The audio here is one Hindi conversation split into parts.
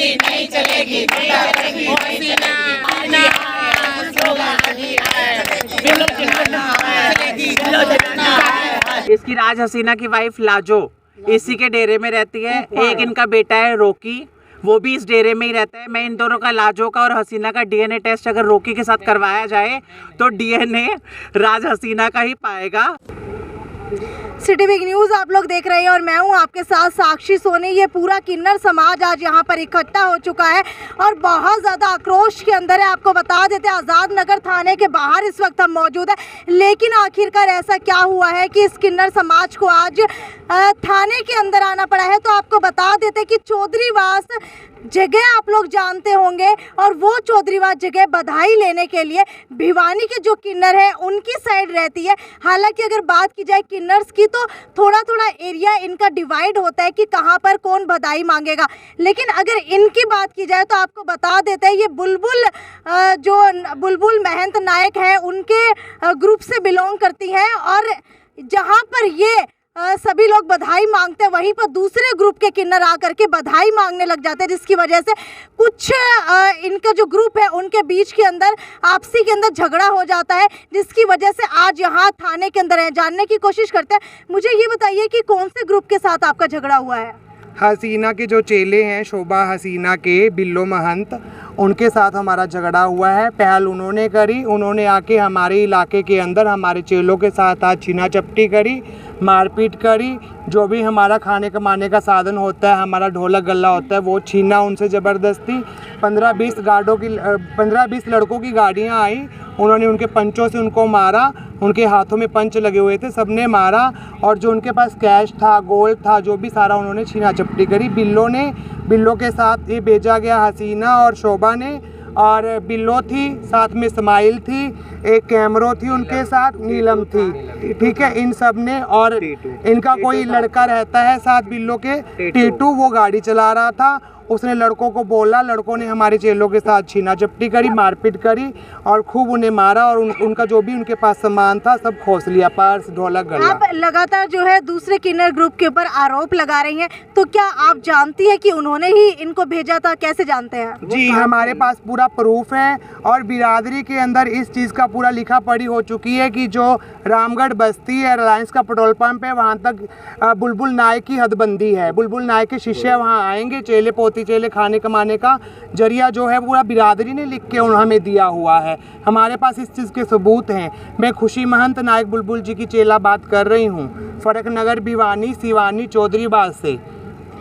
चलेगी नहीं चलेगी, इसकी राज हसीना की वाइफ लाजो इसी के डेरे में रहती है। एक इनका बेटा है रॉकी, वो भी इस डेरे में ही रहता है। मैं इन दोनों का, लाजो का और हसीना का डीएनए टेस्ट अगर रॉकी के साथ करवाया जाए तो डीएनए राज हसीना का ही पाएगा। सिटी बिग न्यूज़ आप लोग देख रहे हैं और मैं हूं आपके साथ साक्षी सोनी। ये पूरा किन्नर समाज आज यहां पर इकट्ठा हो चुका है और बहुत ज़्यादा आक्रोश के अंदर है। आपको बता देते हैं आज़ाद नगर थाने के बाहर इस वक्त हम मौजूद है, लेकिन आखिरकार ऐसा क्या हुआ है कि इस किन्नर समाज को आज थाने के अंदर आना पड़ा है। तो आपको बता देते हैं कि चौधरीवास जगह आप लोग जानते होंगे और वो चौधरीवास जगह बधाई लेने के लिए भिवानी के जो किन्नर है उनकी साइड रहती है। हालांकि अगर बात की जाए किन्नर्स की तो थोड़ा थोड़ा एरिया इनका डिवाइड होता है कि कहां पर कौन बधाई मांगेगा, लेकिन अगर इनकी बात की जाए तो आपको बता देते हैं ये बुलबुल महंत नायक है उनके ग्रुप से बिलोंग करती हैं और जहां पर ये सभी लोग बधाई मांगते हैं वहीं पर दूसरे ग्रुप के किन्नर आकर के बधाई मांगने लग जाते हैं, जिसकी वजह से कुछ इनका जो ग्रुप है उनके बीच के अंदर आपसी के अंदर झगड़ा हो जाता है, जिसकी वजह से आज यहाँ थाने के अंदर है। जानने की कोशिश करते हैं। मुझे ये बताइए कि कौन से ग्रुप के साथ आपका झगड़ा हुआ है? हसीना के जो चेले हैं, शोभा हसीना के बिल्लो महंत, उनके साथ हमारा झगड़ा हुआ है। पहल उन्होंने करी, उन्होंने आके हमारे इलाके के अंदर हमारे चेलों के साथ आज छीना चपटी करी, मारपीट करी। जो भी हमारा खाने कमाने का साधन होता है, हमारा ढोलक गल्ला होता है, वो छीना उनसे ज़बरदस्ती। 15-20 लड़कों की गाड़ियाँ आई, उन्होंने उनके पंचों से उनको मारा, उनके हाथों में पंच लगे हुए थे, सबने मारा और जो उनके पास कैश था, गोल्ड था, जो भी सारा उन्होंने छीना चपटी करी। बिल्लो के साथ ये भेजा गया हसीना और शोभा ने, और बिल्लो थी, साथ में इस्माइल थी, एक कैमरो थी उनके साथ, नीलम थी, ठीक है, इन सब ने। और इनका कोई लड़का रहता है साथ बिल्लो के, टीटू, वो गाड़ी चला रहा था। उसने लड़कों को बोला, लड़कों ने हमारे चेलों के साथ छीना चपटी करी, मारपीट करी और खूब उन्हें मारा और उनका जो भी उनके पास सामान था सब खोस लिया, पर्स, ढोलक, गल्ला। आप लगातार जो है दूसरे किन्नर ग्रुप के ऊपर आरोप लगा रही हैं, तो क्या आप जानती हैं कि उन्होंने ही इनको भेजा था? कैसे जानते हैं? जी, हमारे पास पूरा प्रूफ है और बिरादरी के अंदर इस चीज़ का पूरा लिखा पढ़ी हो चुकी है कि जो रामगढ़ बस्ती है, रिलायंस का पेट्रोल पंप है, वहाँ तक बुलबुल नायक की हदबंदी है। बुलबुल नायक के शिष्य वहाँ आएंगे, चेले पोती चेले खाने कमाने का जरिया जो है पूरा बिरादरी ने लिख के हमें दिया हुआ है। हमारे पास इस चीज़ के सबूत हैं। मैं खुशी महंत नायक बुलबुल जी की चेला बात कर रही हूँ, फरक नगर भिवानी सिवानी चौधरीवास से।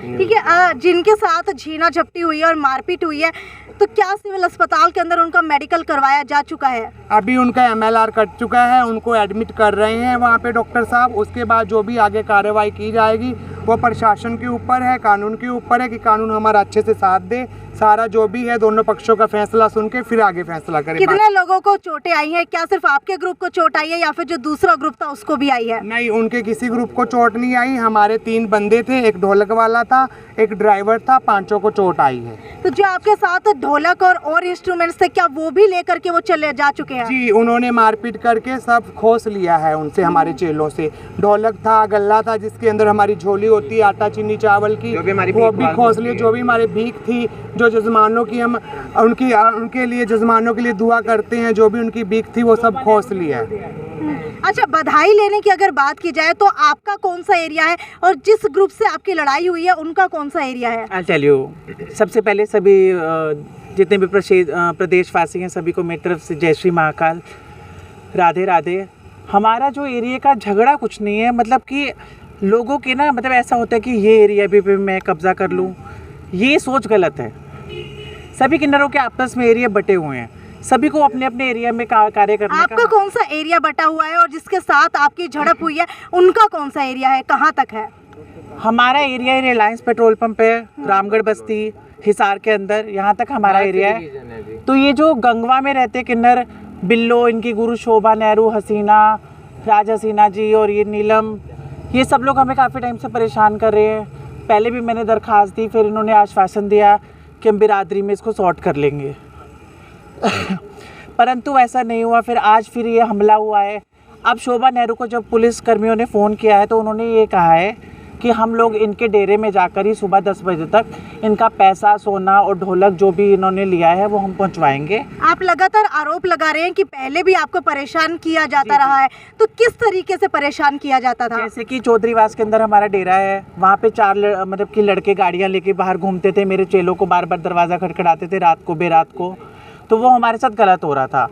ठीक है, जिनके साथ छीना झपटी हुई है और मारपीट हुई है, तो क्या सिविल अस्पताल के अंदर उनका मेडिकल करवाया जा चुका है? अभी उनका MLR कट चुका है, उनको एडमिट कर रहे हैं वहाँ पे डॉक्टर साहब। उसके बाद जो भी आगे कार्रवाई की जाएगी वो प्रशासन के ऊपर है, कानून के ऊपर है कि कानून हमारा अच्छे से साथ दे। सारा जो भी है दोनों पक्षों का फैसला सुन के फिर आगे फैसला करें। कितने लोगों को चोटें आई हैं? क्या सिर्फ आपके ग्रुप को चोट आई है या फिर जो दूसरा ग्रुप था उसको भी आई है? नहीं, उनके किसी ग्रुप को चोट नहीं आई। हमारे 3 बंदे थे, एक ढोलक वाला था, एक ड्राइवर था, 5 को चोट आई है। तो जो आपके साथ ढोलक और इंस्ट्रूमेंट्स थे, क्या वो भी लेकर के वो चले जा चुके हैं? जी, उन्होंने मारपीट करके सब खोस लिया है उनसे, हमारे चेलों से। ढोलक था, गल्ला था, जिसके अंदर हमारी झोली होती है आटा चीनी चावल की, वो भी खोस लिए। जो भी हमारे भीख थी, जो जजमानों की हम उनके लिए जजमानों के लिए दुआ करते हैं, जो भी उनकी भीख थी वो सब खोस लिया है। अच्छा, बधाई लेने की अगर बात की जाए तो आपका कौन सा एरिया है और जिस ग्रुप से आपकी लड़ाई हुई है उनका कौन सा एरिया है? I'll tell you, सबसे पहले सभी जितने भी प्रदेशवासी हैं सभी को मेरी तरफ से जय श्री महाकाल, राधे राधे। हमारा जो एरिया का झगड़ा कुछ नहीं है, मतलब कि लोगों के ना, मतलब ऐसा होता है कि ये एरिया भी मैं कब्जा कर लूँ, ये सोच गलत है। सभी किन्नरों के आपस में एरिया बटे हुए हैं, सभी को अपने अपने एरिया में कार्य करने का। आपका कौन सा एरिया बटा हुआ है और जिसके साथ आपकी झड़प हुई है उनका कौन सा एरिया है, कहाँ तक है? हमारा एरिया रिलायंस पेट्रोल पंप है, रामगढ़ बस्ती, हिसार के अंदर, यहाँ तक हमारा एरिया है। तो ये जो गंगवा में रहते किन्नर, बिल्लो, इनकी गुरु शोभा नेहरू, हसीना, राज हसीना जी और ये नीलम, ये सब लोग हमें काफ़ी टाइम से परेशान कर रहे हैं। पहले भी मैंने दरख्वास्त दी, फिर इन्होंने आश्वासन दिया कि हम बिरादरी में इसको सॉर्ट कर लेंगे परंतु ऐसा नहीं हुआ। फिर आज फिर ये हमला हुआ है। अब शोभा नेहरू को जब पुलिस कर्मियों ने फ़ोन किया है तो उन्होंने ये कहा है कि हम लोग इनके डेरे में जाकर ही सुबह 10 बजे तक इनका पैसा, सोना और ढोलक जो भी इन्होंने लिया है वो हम पहुंचवाएंगे। आप लगातार आरोप लगा रहे हैं कि पहले भी आपको परेशान किया जाता रहा है, तो किस तरीके से परेशान किया जाता था? जैसे कि चौधरीवास के अंदर हमारा डेरा है, वहाँ पे 4 मतलब कि लड़के गाड़ियाँ लेके बाहर घूमते थे, मेरे चेलों को बार बार दरवाज़ा खटखटाते थे रात को, बेरात को, तो वो हमारे साथ गलत हो रहा था।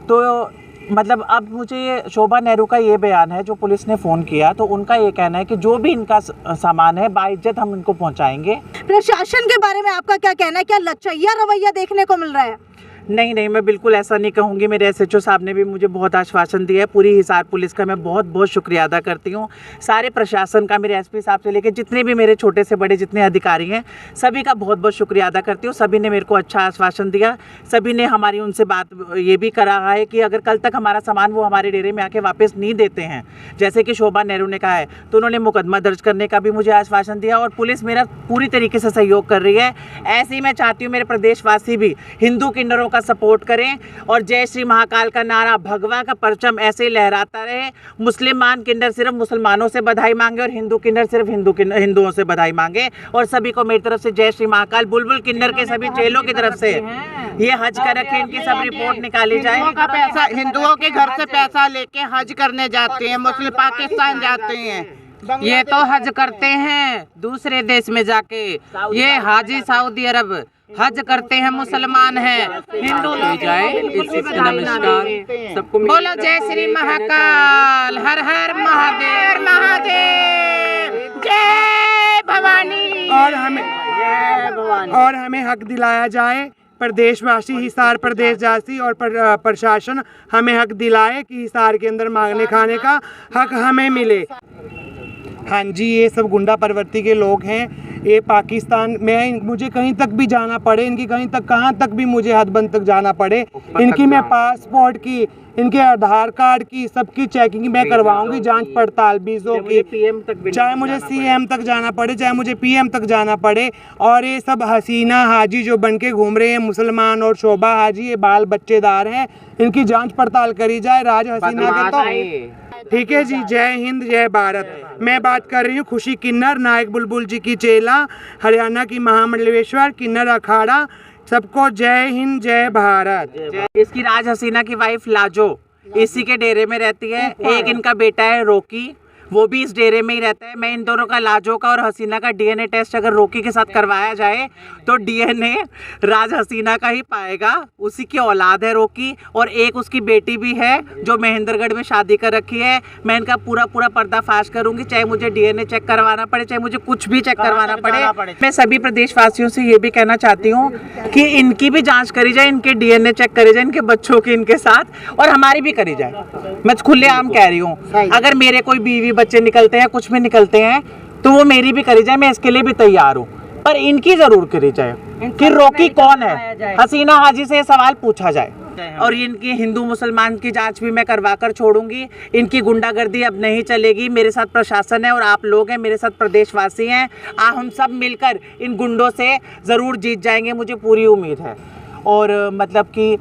तो मतलब अब मुझे ये शोभा नेहरू का ये बयान है जो पुलिस ने फ़ोन किया, तो उनका ये कहना है कि जो भी इनका सामान है बाइज्जत हम इनको पहुंचाएंगे। प्रशासन के बारे में आपका क्या कहना है? क्या लचैया रवैया देखने को मिल रहा है? नहीं, मैं बिल्कुल ऐसा नहीं कहूँगी। मेरे एसएचओ साहब ने भी मुझे बहुत आश्वासन दिया है। पूरी हिसार पुलिस का मैं बहुत बहुत शुक्रिया अदा करती हूँ, सारे प्रशासन का, मेरे एसपी साहब से लेकर जितने भी मेरे छोटे से बड़े जितने अधिकारी हैं सभी का बहुत बहुत शुक्रिया अदा करती हूँ। सभी ने मेरे को अच्छा आश्वासन दिया, सभी ने हमारी उनसे बात ये भी करा है कि अगर कल तक हमारा सामान वो हमारे डेरे में आके वापस नहीं देते हैं, जैसे कि शोभा नेहरू ने कहा है, तो उन्होंने मुकदमा दर्ज करने का भी मुझे आश्वासन दिया और पुलिस मेरा पूरी तरीके से सहयोग कर रही है। ऐसे ही मैं चाहती हूँ मेरे प्रदेशवासी भी हिंदू किन्नरों का सपोर्ट करें और जय श्री महाकाल का नारा, भगवा का परचम ऐसे ही लहराता रहे। मुसलमान किन्नर सिर्फ मुसलमानों से बधाई मांगे और हिंदू किन्नर सिर्फ हिंदुओं से बधाई मांगे। और सभी को मेरी तरफ से जय श्री महाकाल। बुलबुल किन्नर के सभी चेलों की तरफ से ये हज कर रखे, इनकी सब रिपोर्ट निकाली जाए। हिंदुओं के घर से पैसा लेके हज करने जाते हैं, मुस्लिम पाकिस्तान जाते हैं, ये तो हज करते हैं दूसरे देश में जाके। ये हाजी सऊदी अरब हज करते हैं, मुसलमान हैं, हिंदू लोग जाए। नमस्कार सबको, बोलो जय श्री महाकाल, हर हर महादेव, महादेव, जय भवानी। और हमें हक दिलाया जाए, प्रदेशवासी, हिसार प्रदेशवासी और प्रशासन हमें हक दिलाए कि हिसार के अंदर मांगने खाने का हक हमें मिले। हाँ जी, ये सब गुंडा प्रवृत्ति के लोग हैं। ये पाकिस्तान में मुझे कहीं तक भी जाना पड़े, इनकी कहीं तक, कहाँ तक भी मुझे हदबंद तक जाना पड़े, इनकी मैं पासपोर्ट की, इनके आधार कार्ड की, सबकी चेकिंग मैं करवाऊंगी, जांच पड़ताल, वीज़ों की, चाहे मुझे सीएम तक जाना पड़े, चाहे मुझे पीएम तक जाना पड़े। और ये सब हसीना हाजी जो बन के घूम रहे हैं, मुसलमान और शोभा हाजी, ये बाल बच्चेदार हैं, इनकी जांच पड़ताल करी जाए। राज हसीना के तो ठीक है जी। जय हिंद, जय भारत। मैं बात कर रही हूँ खुशी किन्नर, नायक बुलबुल जी की चेला, हरियाणा की महामंडलेश्वर किन्नर अखाड़ा। सबको जय हिंद, जय भारत। इसकी राज हसीना की वाइफ लाजो इसी के डेरे में रहती है। एक इनका बेटा है रोकी, वो भी इस डेरे में ही रहता है। मैं इन दोनों का, लाजो का और हसीना का डीएनए टेस्ट अगर रोकी के साथ करवाया जाए तो डीएनए राज हसीना का ही पाएगा। उसी की औलाद है रोकी, और एक उसकी बेटी भी है जो महेंद्रगढ़ में शादी कर रखी है। मैं इनका पूरा पर्दाफाश करूंगी, चाहे मुझे डीएनए चेक करवाना पड़े, चाहे मुझे कुछ भी चेक करवाना पड़े। मैं सभी प्रदेशवासियों से ये भी कहना चाहती हूँ कि इनकी भी जाँच करी जाए, इनके डीएनए चेक करी जाए, इनके बच्चों की इनके साथ, और हमारी भी करी जाए। मैं खुलेआम कह रही हूँ, अगर मेरे कोई बीवी बच्चे निकलते हैं, कुछ भी निकलते हैं, तो वो मेरी भी करी जाए, मैं इसके लिए भी तैयार हूँ, पर इनकी जरूर करी जाए कि रोकी कौन है। हसीना हाजी से ये सवाल पूछा जाए और इनकी हिंदू मुसलमान की जांच भी मैं करवा कर छोड़ूंगी। इनकी गुंडागर्दी अब नहीं चलेगी। मेरे साथ प्रशासन है और आप लोग हैं, मेरे साथ प्रदेशवासी हैं। हम सब मिलकर इन गुंडों से ज़रूर जीत जाएंगे, मुझे पूरी उम्मीद है। और मतलब कि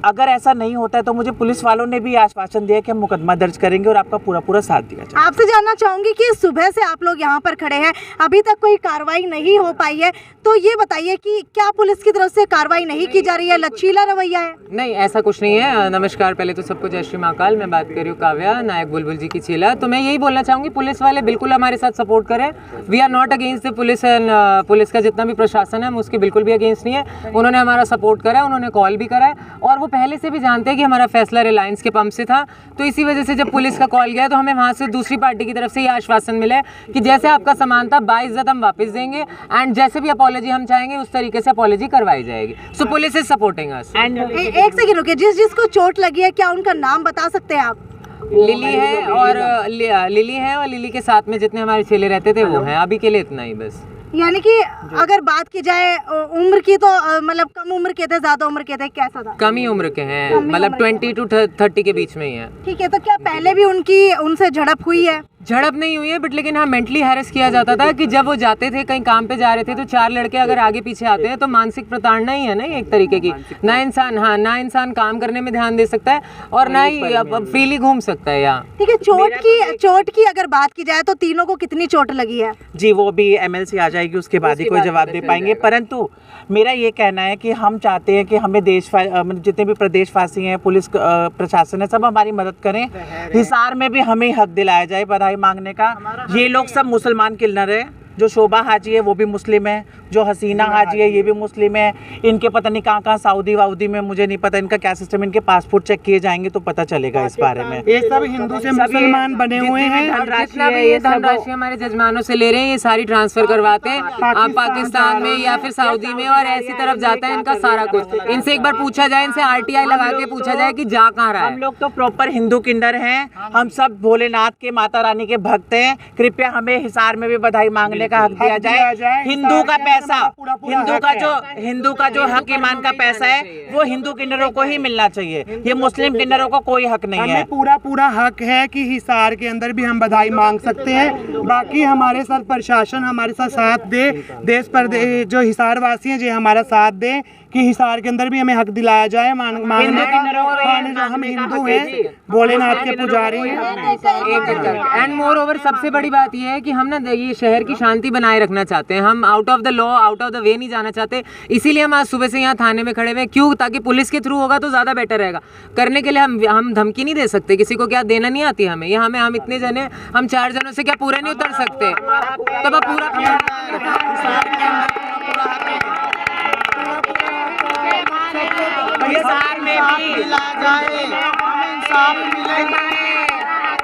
अगर ऐसा नहीं होता है तो मुझे पुलिस वालों ने भी आश्वासन दिया कि हम मुकदमा दर्ज करेंगे और आपका पूरा साथ दिया जाए। आपसे जानना चाहूंगी कि सुबह से आप लोग यहाँ पर खड़े हैं, अभी तक कोई कार्रवाई नहीं हो पाई है, तो ये बताइए कि क्या पुलिस की तरफ से कार्रवाई नहीं की जा रही है, लचीला रवैया है? नहीं, ऐसा कुछ नहीं है। नमस्कार, पहले तो सबको जय श्री महाकाल। मैं बात कर रही हूँ काव्या, नायक बुलबुल जी की चेला। तो मैं यही बोलना चाहूँगी, पुलिस वाले बिल्कुल हमारे साथ सपोर्ट करें। We are not against the police and police का जितना भी प्रशासन है हम उसके बिल्कुल भी अगेंस्ट नहीं है। उन्होंने हमारा सपोर्ट करा है, उन्होंने कॉल भी करा है और वो पहले से भी जानते हैं कि हमारा फैसला रिलायंस के पंप से था। तो इसी वजह से जब पुलिस का कॉल गया तो हमें वहाँ से दूसरी पार्टी की तरफ से ये आश्वासन मिला है कि जैसे आपका सामान था बाइज्जत हम वापस देंगे एंड जैसे भी अपॉलॉजी हम चाहेंगे उस तरीके से अपॉलॉजी करवाई जाएगी। So police is supporting us. And एक सेकंड रुकिए, जिसको चोट लगी है क्या उनका नाम बता सकते हैं आप? लिली है और लिली के साथ में जितने हमारे चेले रहते थे वो हैं। अभी के लिए इतना ही बस। यानी कि अगर बात की जाए उम्र की तो मतलब कम उम्र के थे, ज्यादा उम्र के थे, कैसा था? कम ही उम्र के हैं, मतलब 20 to 30 के बीच में ही है। ठीक है, तो क्या पहले भी उनसे झड़प हुई है? झड़प नहीं हुई है बट लेकिन हाँ मेंटली हैरेस किया जाता था कि जब वो जाते थे कहीं काम पे जा रहे थे तो 4 लड़के अगर आगे पीछे आते हैं तो मानसिक प्रताड़ना ही है ना ये एक तरीके की। ना इंसान काम करने में ध्यान दे सकता है और ना ही फ्रीली घूम सकता है यहाँ। ठीक है, चोट की अगर बात की जाए तो तीनों को कितनी चोट लगी है? जी वो भी एमएलसी आ जाएगी उसके बाद ही कोई जवाब दे पाएंगे, परंतु मेरा ये कहना है कि हम चाहते हैं कि हमें जितने भी प्रदेशवासी हैं, पुलिस प्रशासन है, सब हमारी मदद करें। हिसार में भी हमें हक दिलाया जाए बधाई मांगने का। ये लोग सब मुसलमान किन्नर है, जो शोभा हाजी है वो भी मुस्लिम है, जो हसीना हाजी है ये भी मुस्लिम है। इनके पता नहीं कहाँ सऊदी वाउदी में, मुझे नहीं पता इनका क्या सिस्टम, इनके पासपोर्ट चेक किए जाएंगे तो पता चलेगा इस बारे में। ये सब हिंदू से मुसलमान बने हुए हैं। जितना भी ये धनराशि हमारे जजमानों से ले रहे हैं ये सारी ट्रांसफर करवाते हैं आप पाकिस्तान में या फिर सऊदी में और ऐसी तरफ जाता है इनका सारा कुछ। इनसे एक बार पूछा जाए, इनसे RTI लगा के पूछा जाए कि जा कहाँ रहा है। हम लोग तो प्रॉपर हिंदू किन्नर हैं, हम सब भोलेनाथ के, माता रानी के भक्त हैं। कृपया हमें हिसार में भी बधाई मांगने का हक दिया जाए। हिंदू का पैसा, हिंदू का जो हक ईमान का पैसा है वो हिंदू किन्नरों को ही मिलना चाहिए, ये मुस्लिम किन्नरों को कोई हक नहीं है। हमें पूरा हक है कि हिसार के अंदर भी हम बधाई मांग सकते हैं। बाकी हमारे साथ प्रशासन हमारे साथ दे, देश पर जो हिसार वासी हैं जो हमारा साथ दे कि हिसार के अंदर भी हमें हक दिलाया जाए मांगने का। हम हिंदू हैं, भोलेनाथ के पुजारी हैं। एंड मोर ओवर सबसे बड़ी बात यह है कि हम ना ये शहर की शांति बनाए रखना चाहते हैं। हम out of the law, out of the way नहीं जाना चाहते, इसीलिए हम आज सुबह से यहाँ थाने में खड़े हुए। क्यों? ताकि पुलिस के थ्रू होगा तो ज़्यादा बेटर रहेगा। करने के लिए हम धमकी नहीं दे सकते, किसी को क्या देना नहीं आती हमें। यहाँ में हम इतने जने, हम 4 जनों से क्या पूरे नहीं उतर सकते? तब आप पूरा हिसार में भी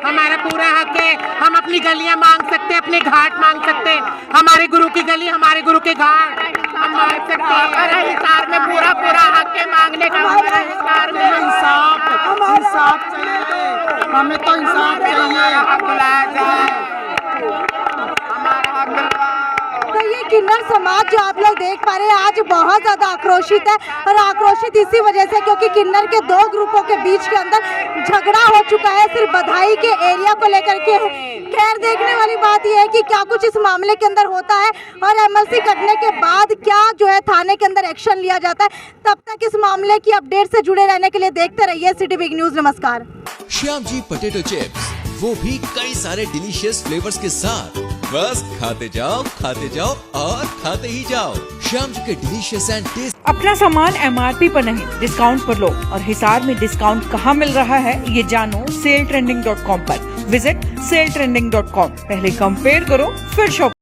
हमारा पूरा हक है। हम अपनी गलियां मांग सकते हैं, अपने घाट मांग सकते हैं, हमारे गुरु की गली, हमारे गुरु के घाट हम मांग सकते हैं। हिसार में पूरा हक है मांगने का। हिसार में इंसाफ चाहिए, हमें तो इंसाफ चाहिए। तो ये किन्नर समाज जो आप लोग देख पा रहे हैं आज बहुत ज्यादा आक्रोशित है, और आक्रोशित इसी वजह से क्योंकि किन्नर के 2 ग्रुपों के बीच के अंदर झगड़ा हो चुका है सिर्फ बधाई के एरिया को लेकर के। खैर देखने वाली बात यह है कि क्या कुछ इस मामले के अंदर होता है और MLC कटने के बाद क्या जो है थाने के अंदर एक्शन लिया जाता है। तब तक इस मामले की अपडेट से जुड़े रहने के लिए देखते रहिए सिटी बिग न्यूज। नमस्कार। श्याम जी पोटैटो चिप्स, वो भी कई सारे डिलीशियस फ्लेवर्स के साथ। बस खाते जाओ और खाते ही जाओ। श्याम जी के डिलीशियस एंड टेस्ट। अपना सामान MRP पर नहीं, डिस्काउंट पर लो। और हिसार में डिस्काउंट कहाँ मिल रहा है ये जानो saletrending.com पर। Visit saletrending.com। पहले कंपेयर करो फिर शॉप।